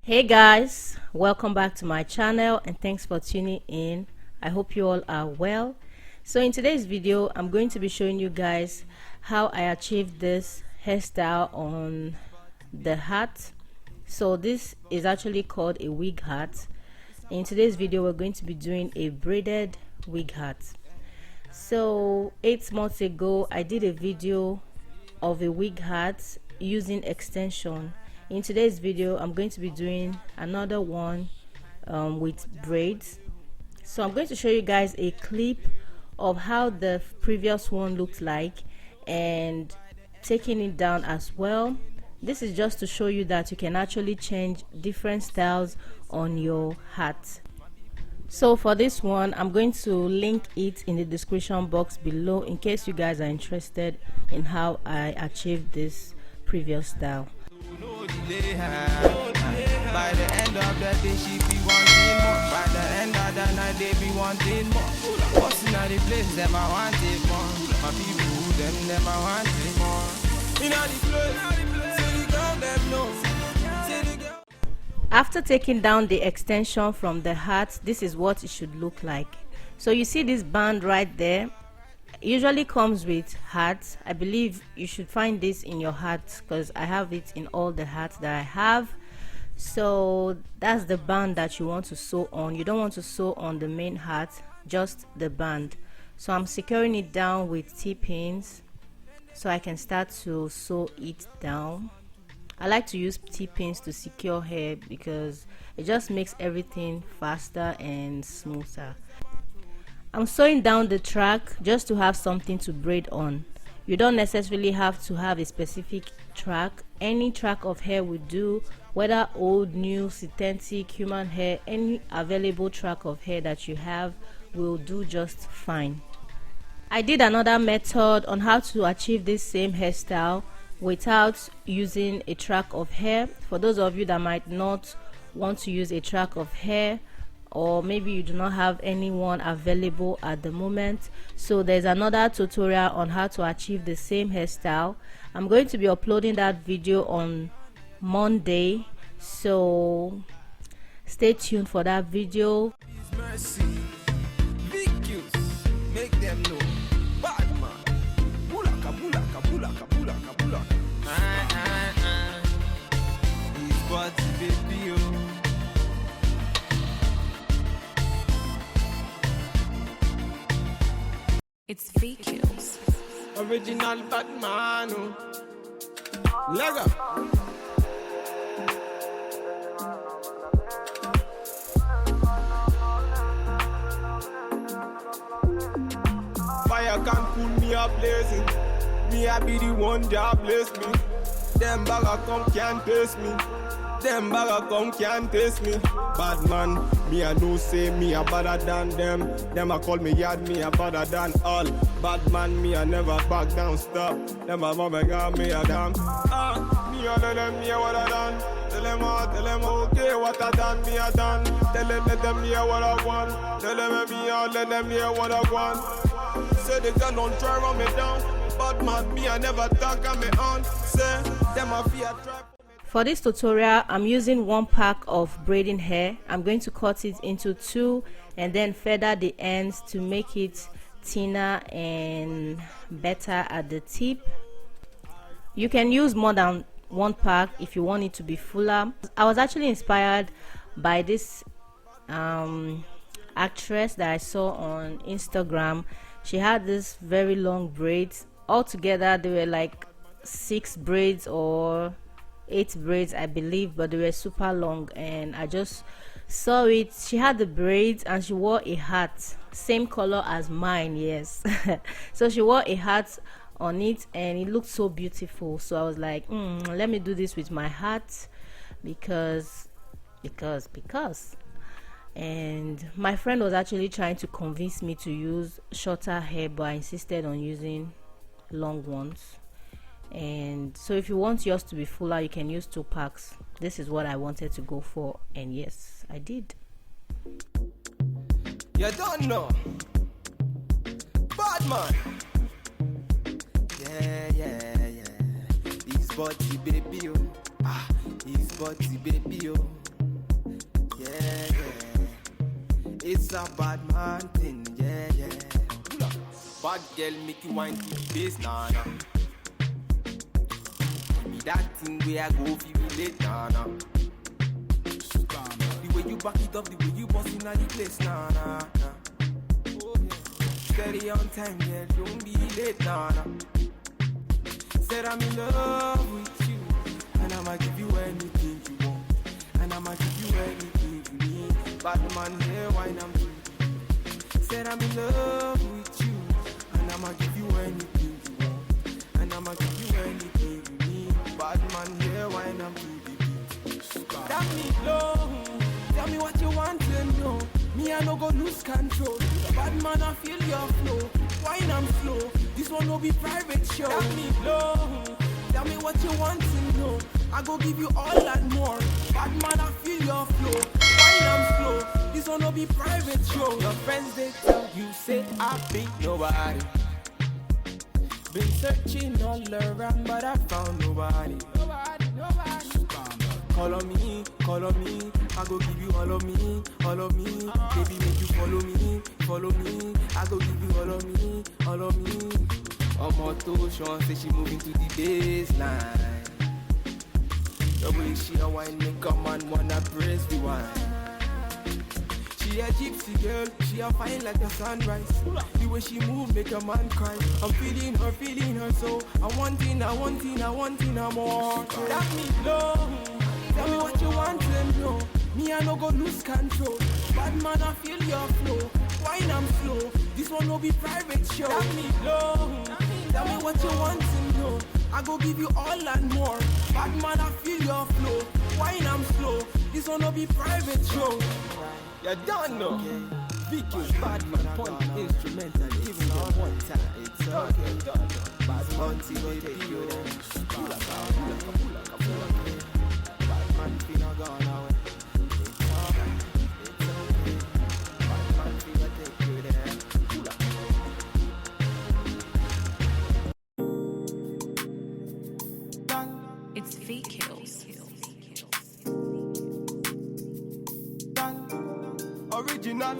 Hey guys, welcome back to my channel and thanks for tuning in. I hope you all are well. So in today's video I'm going to be showing you guys how I achieved this hairstyle on the hat. So this is actually called a wig hat. In today's video we're going to be doing a braided wig hat. So 8 months ago I did a video of a wig hat using extension. In today's video I'm going to be doing another one with braids. So I'm going to show you guys a clip of how the previous one looked like and taking it down as well. This is just to show you that you can actually change different styles on your hat. So for this one I'm going to link it in the description box below in case you guys are interested in how I achieved this previous style. By the end of the day she be wanting more. By the end of the night they be wanting more. What's in the place them I want it more. My people them I want it more. In the place, say the girl them know. Say the girl. After taking down the extension from the hat, this is what it should look like. So you see this band right there, usually comes with hats. I believe you should find this in your hat because I have it in all the hats that I have. So that's the band that you want to sew on. You don't want to sew on the main hat, just the band. So I'm securing it down with T-pins so I can start to sew it down. I like to use T-pins to secure hair because it just makes everything faster and smoother. I'm sewing down the track just to have something to braid on. You don't necessarily have to have a specific track. Any track of hair will do, whether old, new, synthetic, human hair, any available track of hair that you have will do just fine. I did another method on how to achieve this same hairstyle without using a track of hair. For those of you that might not want to use a track of hair, or maybe you do not have anyone available at the moment, so there's another tutorial on how to achieve the same hairstyle. I'm going to be uploading that video on Monday, so stay tuned for that video. Mercy, make them know. Bad man, bulaka, bulaka, bulaka, bulaka, bulaka. His body, baby, oh. It's VQs. Original Batman, oh. Lega. Fire can pull me up blazing. Me I be the one that bless me. Them bagger come can't taste me. Them bagger come can't taste me. Bad man, me I know say me a better than them. Them a call me yard, me a better than all. Bad man, me I never back down, stop. Them a mama got me a damn. Me a tell them me a what I done. Tell them okay what I done, me a done. Tell them let them hear what I want. Tell them me a let them hear what I want. Say they gun don't try run me down. Bad man, me I never talk on me on. Say them a fear try. For this tutorial I'm using 1 pack of braiding hair. I'm going to cut it into 2 and then feather the ends to make it thinner and better at the tip. You can use more than 1 pack if you want it to be fuller. I was actually inspired by this actress that I saw on Instagram. She had this very long braids. Altogether they were like 6 braids or 8 braids I believe, but they were super long and I just saw it. She had the braids and she wore a hat, same color as mine, yes. So she wore a hat on it and it looked so beautiful, so I was like, let me do this with my hat because and my friend was actually trying to convince me to use shorter hair, but I insisted on using long ones. And so if you want yours to be fuller, you can use 2 packs. This is what I wanted to go for, and yes, I did. You don't know. Bad man. Yeah. His body baby, oh. His body baby, oh. It's a bad man thing, yeah, yeah. Bad girl make you wine to the bass, nah, nah. Give me that thing where I go feel relate, nah, nah. The way you back it up, the way you bust in the place, nah, nah, nah. Oh, yeah. Steady on time, yeah, don't be late, nah, nah. Said I'm in love with you, and I'ma give you anything you want, and I'ma give you anything you need. Bad man, here, wine I'm free. Said I'm in love with you, and I'ma give you anything you want, and I'ma give you anything you need. Bad man, here, wine I'm free. Tell me low, tell me what you want to know. Me, I no go lose control. Bad man, I feel your flow. Wine I'm slow. This one no be private show. Tell me low, tell me what you want to know. I go give you all and more. Bad man, I feel your flow. Wine I'm slow. This one no be private show. Your friends they tell you say I be nobody. Been searching all around, but I found nobody. Nobody. Call on me, I go give you all of me, all of me. Baby, make you follow me, I go give you all of me. Omoto Sean say she moving to the baseline. The way she a wine make a man wanna praise the wine. She a gypsy girl, she a fine like the sunrise. The way she move make a man cry. I'm feeling her so I want it more. That me low. Tell me what you want to know. Me, I no go lose control. Bad man, I feel your flow. Wine I'm slow. This one no be private show. Tell me low. Tell me what you want to know. I go give you all and more. Bad man, I feel your flow. Wine I'm slow. This one no be private show. You don't know. VQ, bad man, point instrumental. Even on one time. It's okay. Bad hunting, they take you there. Pull up. Man, finna gone away. It's okay. Bad man, finna take you there. Pull up. It's VQs. Original.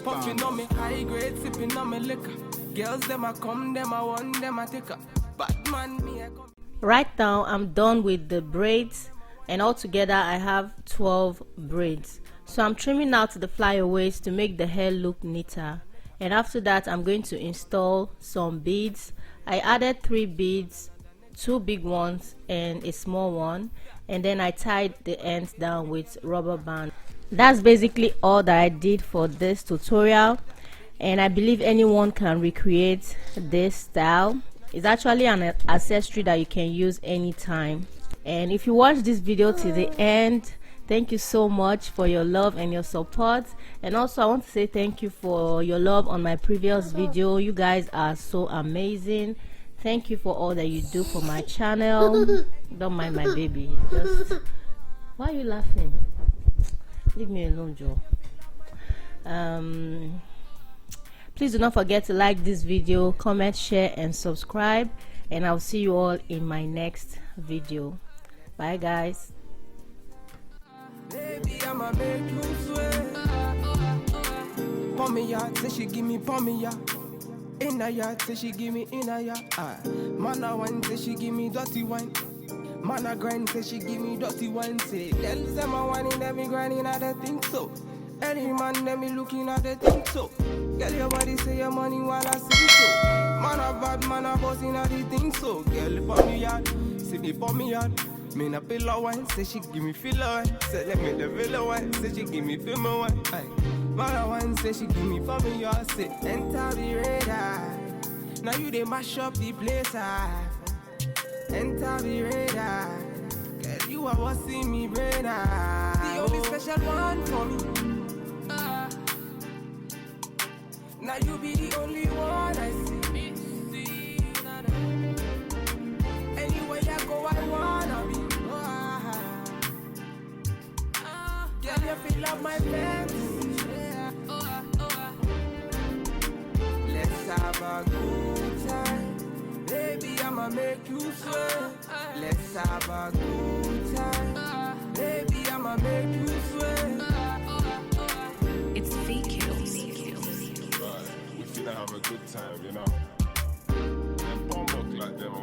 Puffing on me high grade, sipping on me liquor. Girls, them a come, them a want, them a take her. Bad man, me a come. Right now I'm done with the braids, and altogether I have 12 braids. So I'm trimming out the flyaways to make the hair look neater, and after that I'm going to install some beads. I added 3 beads, 2 big ones and a small one, and then I tied the ends down with rubber band. That's basically all that I did for this tutorial, and I believe anyone can recreate this style. It's actually an accessory that you can use anytime. And if you watch this video till the end, thank you so much for your love and your support. And also I want to say thank you for your love on my previous video. You guys are so amazing. Thank you for all that you do for my channel. Don't mind my baby. Just, why are you laughing? Leave me alone, Joe. Please do not forget to like this video, comment, share and subscribe, and I'll see you all in my next video. Bye guys. Baby, I'ma make you sweat. Pommy yard, say she give me pommy yard. In a yard, say she give me in a yard. Man a wine, say she give me dirty wine. Man a grind, say she give me dirty wine. Say, girl, say my wine in every grinding, I don't think so. Any man, let me looking at the thing so. Girl, your body say your money while I sing so. Man a bad, man a boss in a the thing so. Girl, pommy yard, say me pommy yard. Me na pillow wine, say she give me filler wine. Say let me the villa wine, say she give me film wine. Aye. Man wine, say she give me family yard. Say enter the radar. Now you they mash up the place. Enter the radar. Girl, you are what see me brain. The only special one for me. Now you be the only one I see. Anywhere I go, I wanna be. Girl, you feel like my fantasy. Let's have a good time. Baby, I'ma make you sweat. Let's have a good time. Baby, I'ma make you sweat. It's VQs. have a good time, you know. Them bum look like them.